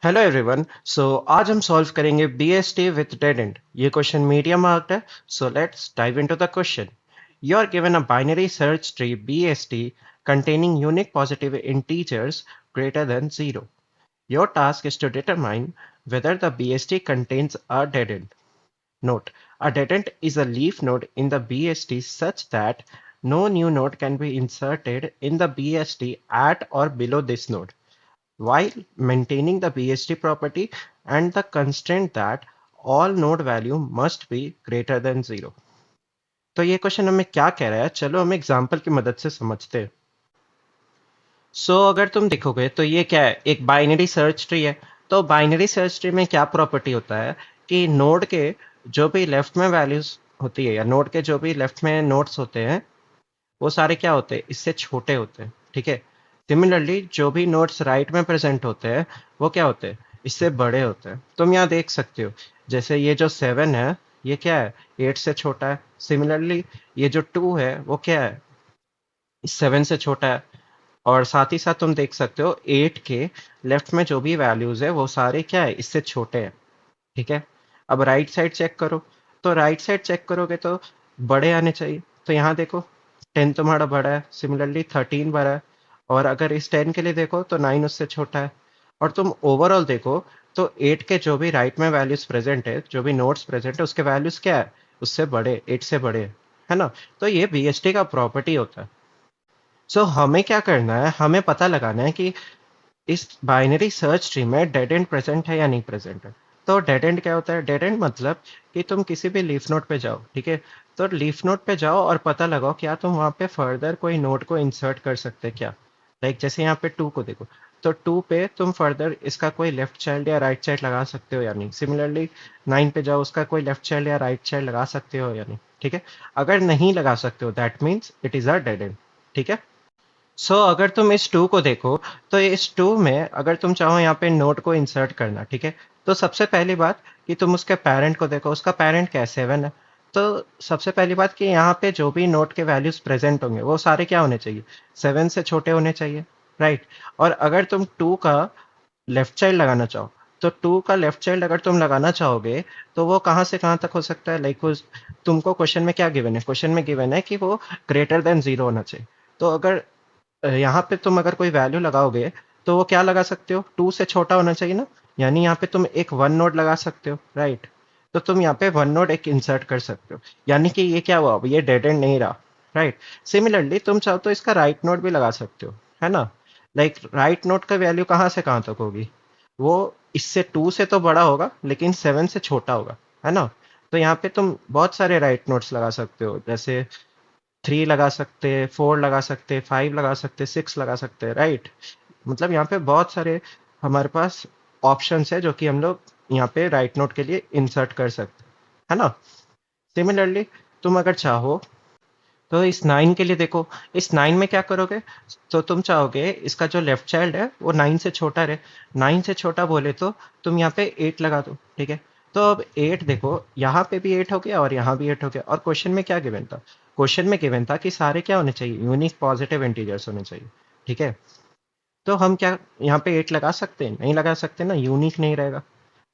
Hello everyone. आज हम solve करेंगे बीएसटी विथ डेड एंड। ये क्वेश्चन मीडियम मार्क्ड है। So let's dive into the question. You are given a binary search tree BST containing unique positive integers greater than 0. Your task is to determine whether the BST contains a dead end. Note: a dead end is a leaf node in the BST such that no new node can be inserted in the BST at or below this node, while maintaining the BST property and the constraint that all node value must be greater than 0. तो ये question हमें क्या कह रहा है, चलो हम example की मदद से समझते हैं। अगर तुम देखोगे तो ये क्या है, एक बाइनरी सर्च ट्री है। तो बाइनरी सर्च ट्री में क्या प्रॉपर्टी होता है कि नोड के जो भी लेफ्ट में वैल्यूज होती है या नोड के जो भी लेफ्ट में नोड्स होते हैं वो सारे क्या होते हैं, इससे छोटे होते हैं। ठीक है। सिमिलरली जो भी नोट्स राइट में प्रेजेंट होते हैं वो क्या होते हैं, इससे बड़े होते हैं। तुम यहाँ देख सकते हो, जैसे ये जो 7 है ये क्या है, 8 से छोटा है। सिमिलरली ये जो 2 है वो क्या है, 7 से छोटा है। और साथ ही साथ तुम देख सकते हो 8 के लेफ्ट में जो भी वैल्यूज है वो सारे क्या है, इससे छोटे हैं। ठीक है। अब राइट साइड चेक करो, तो राइट साइड चेक करोगे तो बड़े आने चाहिए। तो यहाँ देखो 10 तुम्हारा बड़ा है, सिमिलरली 13 बड़ा है। और अगर इस 10 के लिए देखो तो 9 उससे छोटा है। और तुम ओवरऑल देखो तो 8 के जो भी राइट में वैल्यूज प्रेजेंट है, जो भी नोट्स प्रेजेंट है उसके वैल्यूज क्या है, उससे बड़े, 8 से बड़े है ना। तो ये बीएसटी का प्रॉपर्टी होता है। हमें क्या करना है, हमें पता लगाना है कि इस बाइनरी सर्च ट्री में डेड एंड प्रेजेंट है या नहीं प्रेजेंट है। तो डेड एंड क्या होता है, डेड एंड मतलब कि तुम किसी भी लीफ नोड पे जाओ। ठीक है। तो लीफ नोड पे जाओ और पता लगाओ क्या तुम वहां पे फर्दर कोई नोड को इंसर्ट कर सकते हैं क्या। जैसे यहाँ पे 2 को देखो, तो 2 पे तुम फर्दर इसका कोई लेफ्ट चाइल्ड या राइट चाइल्ड लगा सकते हो या नहीं। सिमिलरली 9 पे जाओ, उसका कोई लेफ्ट चाइल्ड या राइट चाइल्ड लगा सकते हो या नहीं। ठीक है। अगर नहीं लगा सकते हो that means it is a dead and. ठीक है। अगर तुम इस 2 को देखो, तो इस 2 में अगर तुम चाहो यहाँ पे नोट को इंसर्ट करना, ठीक है। तो सबसे पहली बात कि तुम उसके पेरेंट को देखो, उसका पेरेंट क्या है, 7 है। तो सबसे पहली बात कि यहाँ पे जो भी नोट के वैल्यूज प्रेजेंट होंगे वो सारे क्या होने चाहिए, 7 से छोटे होने चाहिए। राइट। और अगर तुम 2 का लेफ्ट चाइल्ड लगाना चाहो, तो 2 का लेफ्ट चाइल्ड अगर तुम लगाना चाहोगे तो वो कहाँ से कहाँ तक हो सकता है, तुमको क्वेश्चन में क्या गिवन है, क्वेश्चन में गिवन है कि वो ग्रेटर देन 0 होना चाहिए। तो अगर यहाँ पे तुम अगर कोई वैल्यू लगाओगे तो वो क्या लगा सकते हो, 2 से छोटा होना चाहिए ना। यानी यहाँ पे तुम एक वन नोड लगा सकते हो। राइट। तो तुम यहाँ पे वन नोड एक इंसर्ट कर सकते हो, यानी कि ये क्या हुआ, अब ये डेड एंड नहीं रहा। राइट। सिमिलरली तुम चाहो तो इसका राइट नोड भी लगा सकते हो, है ना। राइट नोड का वैल्यू कहाँ से कहाँ तक होगी, वो इससे 2 से तो बड़ा होगा लेकिन 7 से छोटा होगा, है ना। तो यहाँ पे तुम बहुत सारे राइट नोड्स लगा सकते हो, जैसे 3 लगा सकते हैं, 4 लगा सकते हैं, 5 लगा सकते हैं, 6 लगा सकते हैं। राइट। मतलब यहाँ पे बहुत सारे हमारे पास ऑप्शंस है जो कि हम लोग यहाँ पे राइट नोट के लिए इंसर्ट कर सकते हैं, है ना। सिमिलरली तुम अगर चाहो तो इस 9 के लिए देखो, इस 9 में क्या करोगे, तो तुम चाहोगे इसका जो लेफ्ट चाइल्ड है वो 9 से छोटा रहे। 9 से छोटा बोले तो तुम यहाँ पे 8 लगा दो। ठीक है। तो अब 8 देखो, यहाँ पे भी 8 हो गया और यहाँ भी 8 हो गया। और क्वेश्चन में क्या गिवन था, क्वेश्चन में गिवन था कि सारे क्या होने चाहिए, यूनिक पॉजिटिव इंटीजर्स होने चाहिए। ठीक है। तो हम क्या यहाँ पे 8 लगा सकते हैं, नहीं लगा सकते ना, यूनिक नहीं रहेगा।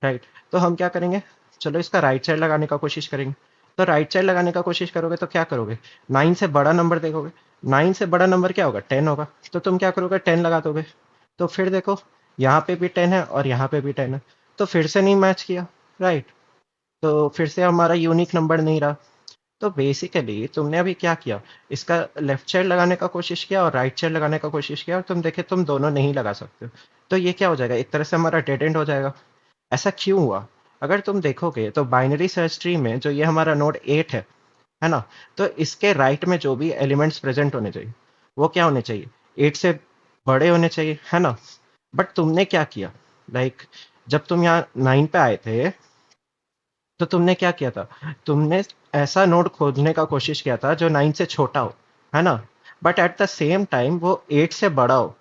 राइट। तो हम क्या करेंगे, चलो इसका राइट साइड लगाने का कोशिश करेंगे। तो राइट साइड लगाने का कोशिश करोगे तो क्या करोगे, 9 से बड़ा नंबर देखोगे। 9 से बड़ा नंबर क्या होगा, 10 होगा। तो तुम क्या करोगे, 10 लगा दोगे। तो फिर देखो यहाँ पे भी 10 है और यहाँ पे भी 10 है, तो फिर से नहीं मैच किया। राइट। तो फिर से हमारा यूनिक नंबर नहीं रहा। तो बेसिकली तुमने अभी क्या किया, इसका लेफ्ट साइड लगाने का कोशिश किया और राइट साइड लगाने का कोशिश किया और तुम देखे तुम दोनों नहीं लगा सकते हो। तो ये क्या हो जाएगा, एक तरह से हमारा डेड एंड हो जाएगा। ऐसा क्यों हुआ, अगर तुम देखोगे तो बाइनरी सर्च ट्री में जो ये हमारा नोड 8 है ना, तो इसके राइट में जो भी एलिमेंट्स प्रेजेंट होने चाहिए वो क्या होने चाहिए, 8 से बड़े होने चाहिए, है ना। बट तुमने क्या किया, जब तुम यहाँ 9 पे आए थे तो तुमने क्या किया था, तुमने ऐसा नोड खोजने का कोशिश किया था जो 9 से छोटा हो, है ना। But at the same time वो 8 से बड़ा हो।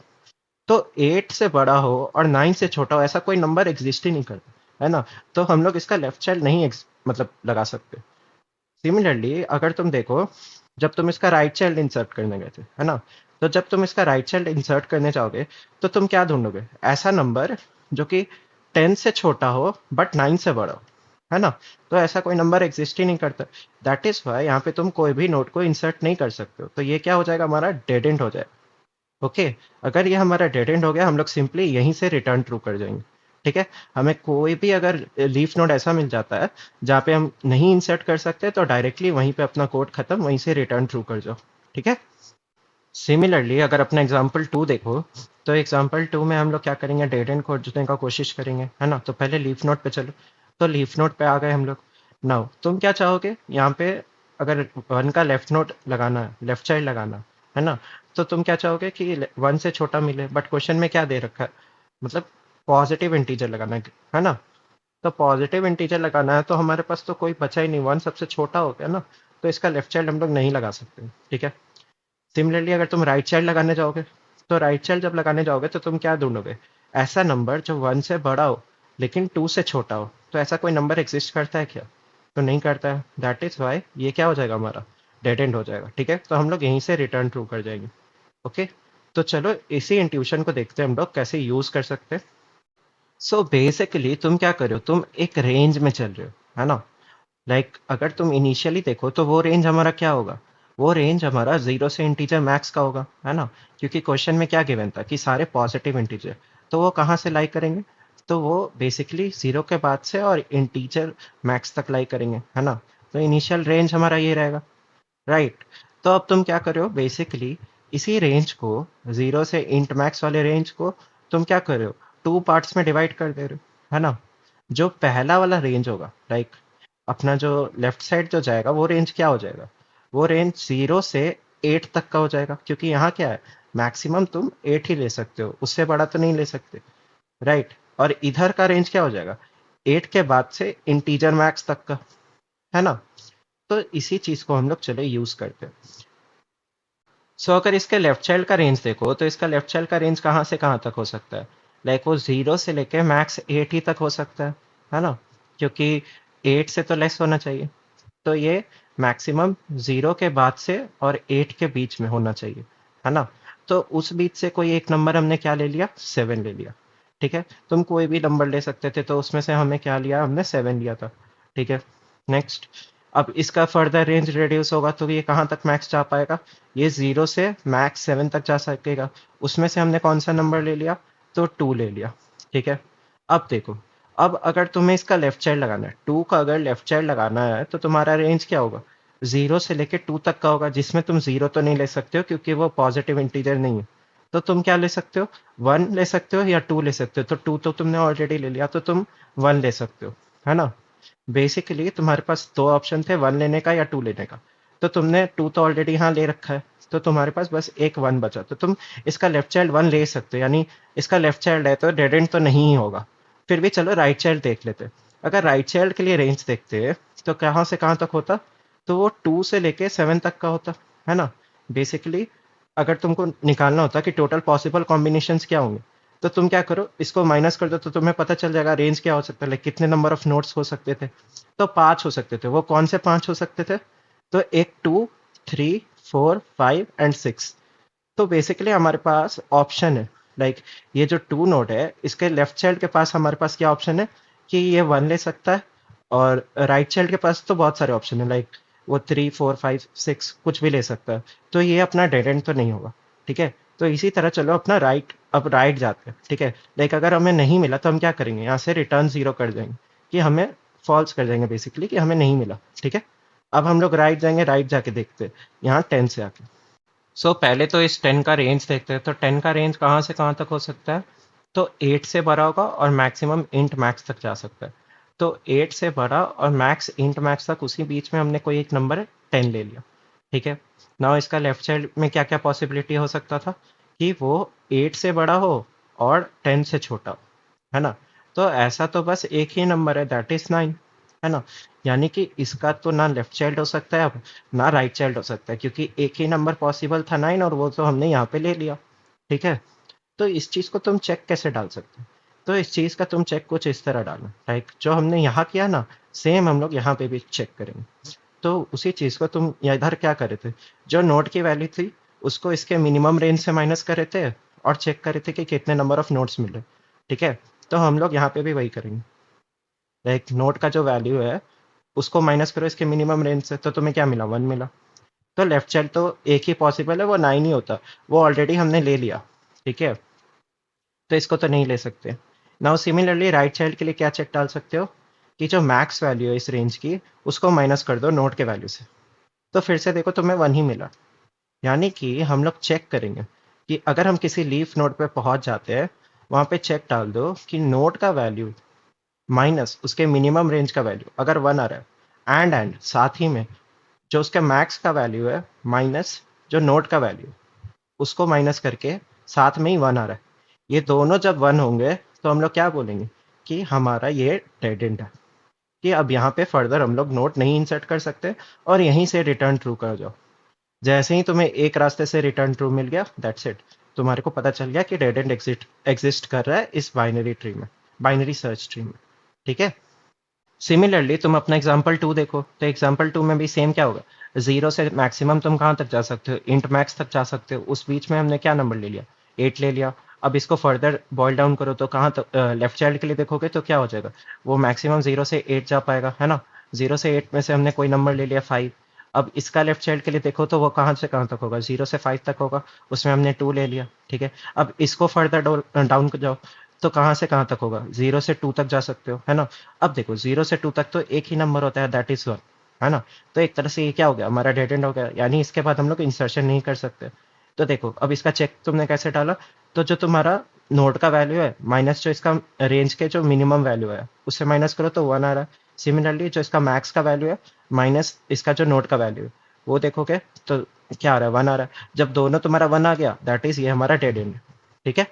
तो 8 से बड़ा हो और 9 से छोटा हो ऐसा कोई नंबर एग्जिस्ट ही नहीं करता, है ना। तो हम लोग इसका लेफ्ट चाइल्ड नहीं मतलब लगा सकते। सिमिलरली अगर तुम देखो, जब तुम इसका राइट चाइल्ड इंसर्ट करने गए थे, है ना, तो जब तुम इसका राइट चाइल्ड इंसर्ट करने जाओगे तो तुम क्या ढूंढोगे, ऐसा नंबर जो कि 10 से छोटा हो बट 9 से बड़ा हो, है ना? तो ऐसा कोई नंबर एग्जिस्ट ही नहीं करता। दैट इज वाई यहाँ पे तुम कोई भी नोट को इंसर्ट नहीं कर सकते हो, तो ये क्या हो जाएगा, हमारा डेड एंड हो जाएगा। ओके, अगर ये हमारा डेड एंड हो गया, हम लोग सिंपली यहीं से रिटर्न ट्रू कर जाएंगे। ठीक है, हमें कोई भी अगर लीफ नोड ऐसा मिल जाता है जहाँ पे हम नहीं इंसर्ट कर सकते, तो डायरेक्टली वहीं पे अपना कोड खत्म, वहीं से रिटर्न ट्रू कर जाओ। ठीक है, सिमिलरली अगर अपना एग्जाम्पल 2 देखो, तो एग्जाम्पल 2 में हम लोग क्या करेंगे, डेड एंड खोजने का कोशिश करेंगे, है ना? तो पहले लीफ नोड पे चलो। तो लीफ नोड पे आ गए हम लोग। नाउ तुम क्या चाहोगे यहाँ पे, अगर वन का लेफ्ट नोड लगाना है, लेफ्ट चाइल्ड लगाना है ना, तो तुम क्या चाहोगे कि वन से छोटा मिले, बट क्वेश्चन में क्या दे रखा है, मतलब पॉजिटिव इंटीजर लगाना है ना? तो पॉजिटिव इंटीजर लगाना है, तो हमारे पास तो कोई बचा ही नहीं, वन सबसे छोटा हो गया ना, तो इसका लेफ्ट चाइल्ड हम लोग नहीं लगा सकते। ठीक है, सिमिलरली अगर तुम राइट चाइल्ड लगाने जाओगे, तो राइट चाइल्ड जब लगाने जाओगे तो तुम क्या ढूंढोगे, ऐसा नंबर जो वन से बड़ा हो लेकिन टू से छोटा हो। तो ऐसा कोई नंबर एग्जिस्ट करता है क्या? तो नहीं करता है। दैट इज वाई ये क्या हो जाएगा, हमारा डेड एंड हो जाएगा। ठीक है, तो हम लोग यहीं से रिटर्न ट्रू कर जाएंगे। ओके, तो चलो इसी इंट्यूशन को देखते हैं हम लोग कैसे यूज कर सकते हैं। सो बेसिकली तुम क्या कर रहे हो, तुम एक रेंज में चल रहे हो, है ना? अगर तुम इनिशियली देखो तो वो रेंज हमारा क्या होगा, वो रेंज हमारा जीरो से इंटीजर मैक्स का होगा, है ना? क्योंकि क्वेश्चन में क्या गिवन था कि सारे पॉजिटिव इंटीजर, तो वो कहाँ से लाई करेंगे, तो वो बेसिकली जीरो के बाद से और इंटीजर मैक्स तक लाई करेंगे, है ना? तो इनिशियल रेंज हमारा ये रहेगा, राइट? तो अब तुम क्या कर रहे हो, बेसिकली इसी रेंज को, जीरो से इंट मैक्स वाले रेंज को तुम क्या कर रहे हो, टू पार्ट्स में डिवाइड कर दे रहे हो, है ना? जो पहला वाला रेंज होगा, अपना जो लेफ्ट साइड जो जाएगा, वो रेंज क्या हो जाएगा, वो रेंज जीरो से एट तक का हो जाएगा, क्योंकि यहाँ क्या है, मैक्सिमम तुम एट ही ले सकते हो, उससे बड़ा तो नहीं ले सकते, राइट? और इधर का रेंज क्या हो जाएगा, एट के बाद से इंटीजर मैक्स तक का, है ना? तो इसी चीज को हम लोग चले यूज करते हैं। अगर इसके लेफ्ट चाइल्ड का रेंज देखो, तो इसका लेफ्ट चाइल्ड का रेंज कहाँ से कहाँ तक हो सकता है, वो जीरो से लेके मैक्स एट ही तक हो सकता है ना? क्योंकि एट से तो लेस होना चाहिए, तो ये मैक्सिमम जीरो के बाद से और एट के बीच में होना चाहिए, है ना? तो उस बीच से कोई एक नंबर हमने क्या ले लिया, सेवन ले लिया। ठीक है, तुम कोई भी नंबर ले सकते थे, तो उसमें से हमें क्या लिया, हमने सेवन लिया था। ठीक है, नेक्स्ट, अब इसका फर्दर रेंज रिड्यूस होगा, तो ये कहाँ तक मैक्स जा पाएगा, ये जीरो से मैक्स सेवन तक जा सकेगा। उसमें से हमने कौन सा नंबर ले लिया, तो टू ले लिया। ठीक है, अब देखो, अब अगर तुम्हें इसका लेफ्ट चाइल्ड लगाना है, टू का अगर लेफ्ट चाइल्ड लगाना है, तो तुम्हारा रेंज क्या होगा, जीरो से लेके टू तक का होगा, जिसमें तुम जीरो तो नहीं ले सकते हो क्योंकि वो पॉजिटिव इंटीजर नहीं है। तो तुम क्या ले सकते हो, वन ले सकते हो या टू ले सकते हो, तो टू तो तुमने ऑलरेडी ले लिया, तो तुम वन ले सकते हो, है ना? बेसिकली तुम्हारे पास दो ऑप्शन थे, वन लेने का या टू लेने का, तो तुमने टू तो ऑलरेडी यहाँ ले रखा है, तो तुम्हारे पास बस एक वन बचा, तो तुम इसका लेफ्ट चाइल्ड वन ले सकते हो, यानी इसका लेफ्ट चाइल्ड है तो डेड एंड तो नहीं ही होगा। फिर भी चलो राइट चाइल्ड देख लेते। अगर राइट चाइल्ड के लिए रेंज देखते तो कहाँ से कहाँ तक होता, तो वो टू से लेके सेवन तक का होता, है ना? बेसिकली अगर तुमको निकालना होता कि टोटल पॉसिबल कॉम्बिनेशंस क्या होंगे, तो तुम क्या करो, इसको माइनस कर दो, तो तुम्हें पता चल जाएगा रेंज क्या हो सकता है, कितने नंबर ऑफ नोट्स हो सकते थे। तो पांच हो सकते थे। वो कौन से पांच हो सकते थे, तो एक two, three, four, five and six. तो बेसिकली हमारे पास ऑप्शन है, ये जो टू नोट है, इसके लेफ्ट चाइल्ड के पास हमारे पास क्या ऑप्शन है, कि ये वन ले सकता है, और राइट चाइल्ड के पास तो बहुत सारे ऑप्शन है, वो थ्री, फोर, फाइव, सिक्स कुछ भी ले सकता है। तो ये अपना डेड एंड तो नहीं होगा। ठीक है, तो इसी तरह चलो अपना अब राइट जाते हैं। ठीक है, अगर हमें नहीं मिला तो हम क्या करेंगे, यहाँ से रिटर्न जीरो कर देंगे, कि हमें फॉल्स कर देंगे बेसिकली, कि हमें नहीं मिला। ठीक है, अब हम लोग राइट जाएंगे, राइट जाके देखते हैं यहाँ टेन से आके। पहले तो इस टेन का रेंज देखते हैं, तो टेन का रेंज कहाँ से कहाँ तक हो सकता है, तो एट से बड़ा होगा और मैक्सिमम इंट मैक्स तक जा सकता है। तो एट से बड़ा और मैक्स इंट मैक्स तक, उसी बीच में हमने कोई एक नंबर टेन ले लिया। ठीक है, नाउ इसका लेफ्ट साइड में क्या क्या पॉसिबिलिटी हो सकता था, कि वो एट से बड़ा हो और टेन से छोटा हो, है ना? तो ऐसा तो बस एक ही नंबर है, दैट इज नाइन, है ना? यानी कि इसका तो ना लेफ्ट चाइल्ड हो सकता है अब, ना राइट चाइल्ड हो सकता है, क्योंकि एक ही नंबर पॉसिबल था नाइन, और वो तो हमने यहाँ पे ले लिया। ठीक है, तो इस चीज को तुम चेक कैसे डाल सकते हो, तो इस चीज का तुम चेक कुछ इस तरह डालो, जो हमने यहाँ किया ना, सेम हम लोग यहाँ पे भी चेक करेंगे। तो उसी चीज को तुम इधर क्या करे थे, जो नोट की वैल्यू थी उसको इसके मिनिमम रेंज से माइनस करे थे, और चेक करे थे कि कितने नंबर ऑफ नोट्स मिले। ठीक है, तो हम लोग यहाँ पे भी वही करेंगे। लाइक नोट का जो वैल्यू है उसको माइनस करो इसके मिनिमम रेंज से, तो तुम्हें क्या मिला, 1 मिला। तो लेफ्ट चाइल्ड तो एक ही पॉसिबल है, वो 9 ही होता, वो ऑलरेडी हमने ले लिया। ठीक है, तो इसको तो नहीं ले सकते। नाउ सिमिलरली राइट चाइल्ड के लिए क्या चेक डाल सकते हो कि जो मैक्स वैल्यू है इस रेंज की उसको माइनस कर दो नोट के वैल्यू से, तो फिर से देखो तुम्हें 1 ही मिला। यानी कि हम लोग चेक करेंगे कि अगर हम किसी लीफ नोड पे पहुंच जाते हैं, वहां पे चेक डाल दो कि नोड का वैल्यू माइनस उसके मिनिमम रेंज का वैल्यू अगर 1 आ रहा है, एंड साथ ही में जो उसका मैक्स का वैल्यू है माइनस जो नोड का वैल्यू उसको माइनस करके साथ में ही 1 आ रहा है, ये दोनों जब 1 होंगे तो हम लोग क्या बोलेंगे कि हमारा ये डेड एंड है, कि अब यहाँ पे फर्दर हम लोग नोट नहीं इंसर्ट कर सकते और यहीं से रिटर्न ट्रू कर जाओ। जैसे ही तुम्हें एक रास्ते से रिटर्न ट्रू मिल गया, दैट्स इट, तुम्हारे को पता चल गया कि डेड एंड एग्जिस्ट कर रहा है इस बाइनरी ट्री में, बाइनरी सर्च ट्री में। ठीक है, सिमिलरली तुम अपना एग्जाम्पल 2 देखो, तो एग्जाम्पल 2 में भी सेम क्या होगा, जीरो से मैक्सिमम तुम कहाँ तक जा सकते हो, इंट मैक्स तक जा सकते हो। उस बीच में हमने क्या नंबर ले लिया, 8 ले लिया। अब इसको फर्दर बॉयल डाउन करो तो कहाँ तक, लेफ्ट चाइल्ड के लिए देखोगे तो क्या हो जाएगा, वो मैक्सिमम 0 से 8 जा पाएगा, है ना। 0 से 8 में से हमने कोई नंबर ले लिया 5। अब इसका लेफ्ट चाइल्ड के लिए देखो तो वो कहाँ से कहाँ तक होगा, 0 से 5 तक होगा, उसमें हमने 2 ले लिया। ठीक है, अब इसको फर्दर डाउन जाओ तो कहाँ से कहाँ तक होगा, 0 से 2 तक जा सकते हो, है ना। अब देखो 0 से 2 तक तो एक ही नंबर होता है, दैट इज 1, है ना। तो एक तरह से ये क्या हो गया, हमारा डेड एंड हो गया, यानी इसके बाद हम लोग इंसर्शन नहीं कर सकते। तो देखो अब इसका चेक तुमने कैसे डाला, तो जो तुम्हारा नोड का वैल्यू है माइनस जो इसका रेंज के जो मिनिमम वैल्यू है उससे माइनस करो तो 1 आ रहा है। सिमिलरली जो इसका मैक्स का वैल्यू है माइनस इसका जो नोड का वैल्यू है वो देखोगे तो क्या आ रहा है, 1 आ रहा है। जब दोनों तुम्हारा 1 आ गया दैट इज ये हमारा डेड एंड। ठीक है,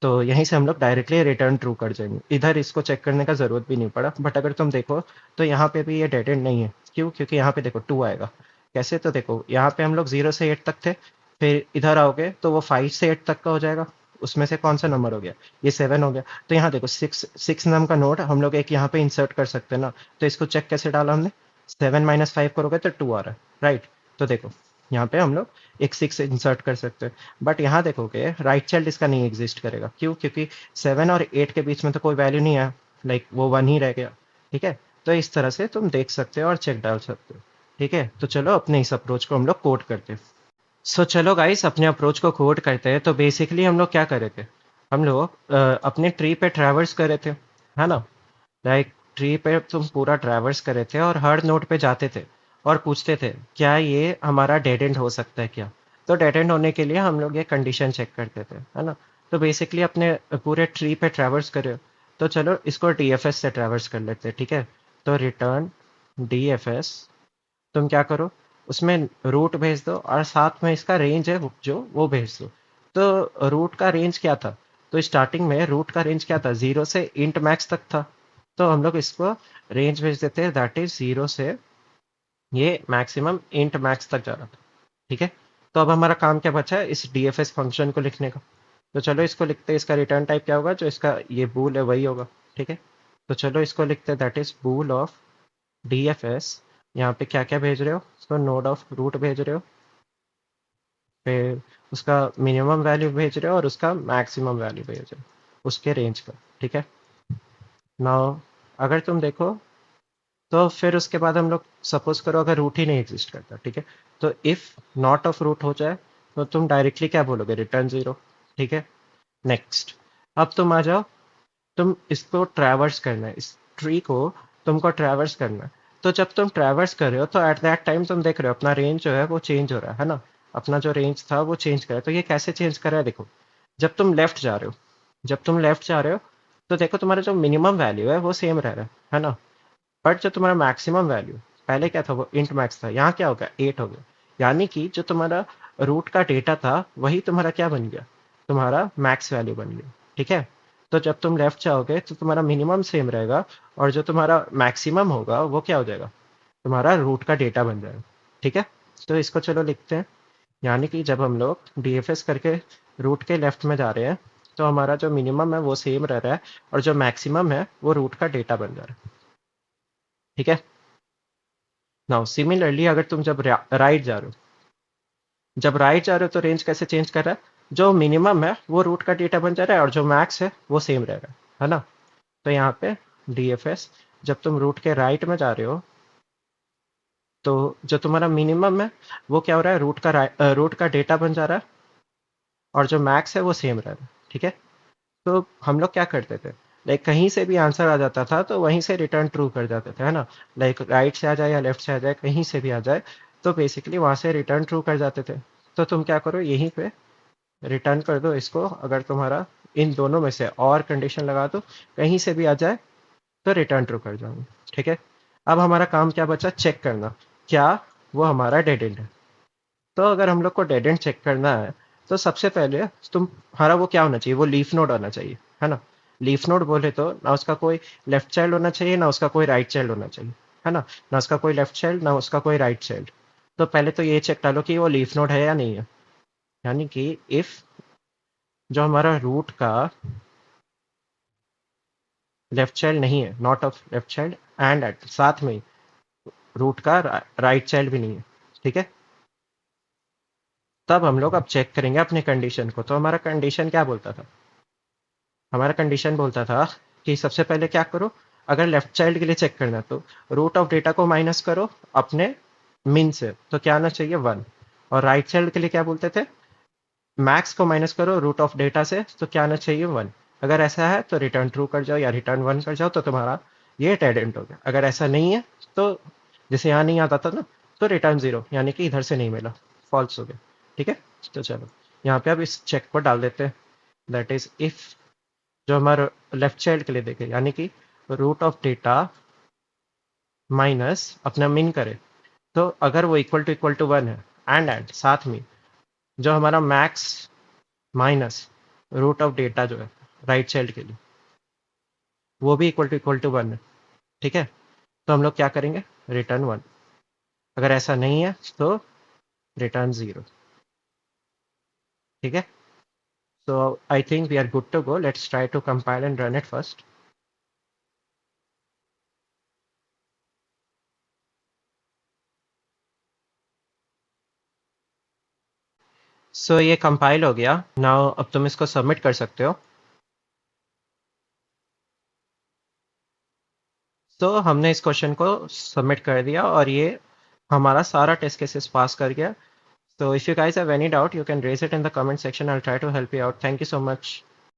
तो यहीं से हम लोग डायरेक्टली रिटर्न ट्रू कर जाएंगे, इधर इसको चेक करने का जरूरत भी नहीं पड़ा। बट अगर तुम देखो तो यहाँ पे भी ये डेड एंड नहीं है, क्यों, क्योंकि यहाँ पे देखो 2 आएगा। कैसे, तो देखो यहाँ पे हम लोग 0 से 8 तक थे, फिर इधर आओगे तो वो 5 से 8 तक का हो जाएगा, उसमें से कौन सा नंबर हो गया, ये 7 हो गया। तो यहाँ देखो 6 नाम का नोड हम लोग एक यहाँ पे इंसर्ट कर सकते हैं ना। तो इसको चेक कैसे डाला हमने, 7 - 5 करोगे तो 2 आ रहा है, राइट। तो देखो यहाँ पे हम लोग एक 6 इंसर्ट कर सकते हैं। बट यहाँ देखोगे राइट चाइल्ड इसका नहीं एग्जिस्ट करेगा, क्यों, क्योंकि 7 और 8 के बीच में तो कोई वैल्यू नहीं है, लाइक वो 1 ही रह गया। ठीक है, तो इस तरह से तुम देख सकते हो और चेक डाल सकते हो। ठीक है, तो चलो अपने इस अप्रोच को हम लोग कोड करते हैं। सो चलो गाइस अपने अप्रोच को कोड करते हैं। तो बेसिकली हम लोग क्या कर रहे थे, हम लोग अपने ट्री पे ट्रैवर्स कर रहे थे, है ना। लाइक ट्री पे तुम पूरा ट्रैवर्स कर रहे थे और हर नोड पे जाते थे और पूछते थे क्या ये हमारा डेड एंड हो सकता है क्या। तो डेड एंड होने के लिए हम लोग ये कंडीशन चेक करते थे, है ना। तो बेसिकली अपने पूरे ट्री पे ट्रैवर्स करे, तो चलो इसको डीएफएस से ट्रैवर्स कर लेते हैं। ठीक है, तो रिटर्न डीएफएस, तुम क्या करो उसमें रूट भेज दो और साथ में इसका रेंज है जो वो भेज दो। तो रूट का रेंज क्या था, तो स्टार्टिंग में रूट का रेंज क्या था, 0 से इंट मैक्स तक था। तो हम लोग इसको रेंज भेज देते हैं, दैट इज 0 से ये मैक्सिमम इंट मैक्स तक जा रहा था। ठीक है, तो अब हमारा काम क्या बचा है, इस डीएफएस फंक्शन को लिखने का। तो चलो इसको लिखते हैं, इसका रिटर्न टाइप क्या होगा, जो इसका ये बूल है वही होगा। ठीक है, तो चलो इसको लिखते हैं, that is bool of DFS. यहाँ पे क्या क्या भेज रहे हो, उसको नोड ऑफ रूट भेज रहे हो, फिर उसका मिनिमम वैल्यू भेज रहे हो और उसका मैक्सिमम वैल्यू भेज रहे हो उसके रेंज का। ठीक है, नाउ अगर तुम देखो तो फिर उसके बाद हम लोग सपोज करो अगर रूट ही नहीं एग्जिस्ट करता, ठीक है, तो इफ नॉट ऑफ रूट हो जाए तो तुम डायरेक्टली क्या बोलोगे, रिटर्न 0। ठीक है, नेक्स्ट, अब तुम आ जाओ, तुम इसको ट्रैवर्स करना है, इस ट्री को तुमको ट्रैवर्स करना है। तो जब तुम ट्रैवर्स कर रहे हो तो एट दैट टाइम तुम देख रहे हो अपना रेंज जो है वो चेंज हो रहा है ना। अपना जो रेंज था वो चेंज कर रहा है। तो ये कैसे चेंज कर रहा है, देखो जब तुम लेफ्ट जा रहे हो, जब तुम लेफ्ट जा रहे हो तो देखो तुम्हारा जो मिनिमम वैल्यू है वो सेम रह रहा है ना। बट जो तुम्हारा मैक्सिमम वैल्यू पहले क्या था, वो इंट मैक्स था, यहाँ क्या हो गया, 8 हो गया। यानी कि जो तुम्हारा रूट का डेटा था वही तुम्हारा क्या बन गया, तुम्हारा मैक्स वैल्यू बन गया। ठीक है, तो जब तुम लेफ्ट जाओगे तो तुम्हारा मिनिमम सेम रहेगा और जो तुम्हारा मैक्सिमम होगा वो क्या हो जाएगा, तुम्हारा रूट का डेटा बन जाएगा। ठीक है, तो इसको चलो लिखते हैं। यानी कि जब हम लोग डीएफएस करके रूट के लेफ्ट में जा रहे हैं तो हमारा जो मिनिमम है वो सेम रह रहा है और जो मैक्सिमम है वो रूट का डेटा बन जा रहा है। ठीक है, नाउ सिमिलरली अगर तुम जब राइट जा रहे हो, जब राइट जा रहे हो तो रेंज कैसे चेंज कर रहा है, जो मिनिमम है वो रूट का डेटा बन जा रहा है और जो मैक्स है वो सेम रह रहा है। है ना। तो यहाँ पे DFS, जब तुम रूट के राइट में जा रहे हो तो जो तुम्हारा मिनिमम है वो क्या हो रहा है, रूट का डेटा बन जा रहा है, और जो मैक्स है वो सेम रह रहा है। ठीक है। तो हम लोग क्या करते थे, लाइक कहीं से भी आंसर आ जाता था तो वहीं से रिटर्न ट्रू कर जाते थे, है ना। लाइक राइट से आ जाए या लेफ्ट से आ जाए, कहीं से भी आ जाए, तो बेसिकली वहां से रिटर्न ट्रू कर जाते थे। तो तुम क्या करो, यहीं पे रिटर्न कर दो इसको, अगर तुम्हारा इन दोनों में से और कंडीशन लगा दो, कहीं से भी आ जाए तो रिटर्न ट्रू कर जाऊंगी। ठीक है। अब हमारा काम क्या बचा, चेक करना क्या वो हमारा डेड एंड है। तो अगर हम लोग को डेड एंड चेक करना है तो सबसे पहले तुम्हारा वो क्या होना चाहिए, वो लीफ नोड होना चाहिए, है ना। लीफ नोड बोले तो ना उसका कोई लेफ्ट चाइल्ड होना चाहिए, ना उसका कोई राइट चाइल्ड होना चाहिए, है ना। ना उसका कोई लेफ्ट चाइल्ड, ना उसका कोई राइट चाइल्ड। तो पहले तो ये चेक डालो कि वो लीफ नोड है या नहीं है। यानी कि इफ जो हमारा रूट का लेफ्ट चाइल्ड नहीं है, not of left child, and at साथ में रूट का राइट चाइल्ड भी नहीं है। ठीक है। तब हम लोग अब चेक करेंगे अपने कंडीशन को। तो हमारा कंडीशन क्या बोलता था, हमारा कंडीशन बोलता था कि सबसे पहले क्या करो, अगर लेफ्ट चाइल्ड के लिए चेक करना है तो रूट ऑफ डेटा को माइनस करो अपने मिन से, तो क्या आना चाहिए 1। और राइट चाइल्ड के लिए क्या बोलते थे, मैक्स को माइनस करो रूट ऑफ डेटा से, तो क्या आना चाहिए 1। अगर ऐसा है तो रिटर्न ट्रू कर जाओ या रिटर्न 1 कर जाओ, तो तुम्हारा ये डेड एंड हो गया। अगर ऐसा नहीं है तो जैसे यहाँ नहीं आता था ना, तो रिटर्न 0, यानी कि इधर से नहीं मिला, फॉल्स हो गया। ठीक है। तो चलो यहाँ पे अब इस चेक को डाल देते हैं, दैट इज इफ जो हमारा लेफ्ट चाइल्ड के लिए देखे, यानी कि रूट ऑफ डेटा माइनस अपना मिन करे, तो अगर वो इक्वल टू 1 है, एंड साथ में जो हमारा max minus root of data जो है राइट चाइल्ड के लिए, वो भी इक्वल टू 1 है। ठीक है। तो हम लोग क्या करेंगे, रिटर्न 1। अगर ऐसा नहीं है तो रिटर्न 0। ठीक है। So I think we are good to go, let's try to compile and run it first. So ये कंपाइल हो गया। नाउ अब तुम इसको सबमिट कर सकते हो। तो हमने इस क्वेश्चन को सबमिट कर दिया और ये हमारा सारा टेस्ट केसेस पास कर गया। So if you guys have any doubt, you can raise it in the comment section. I'll try to help you out. Thank you so much.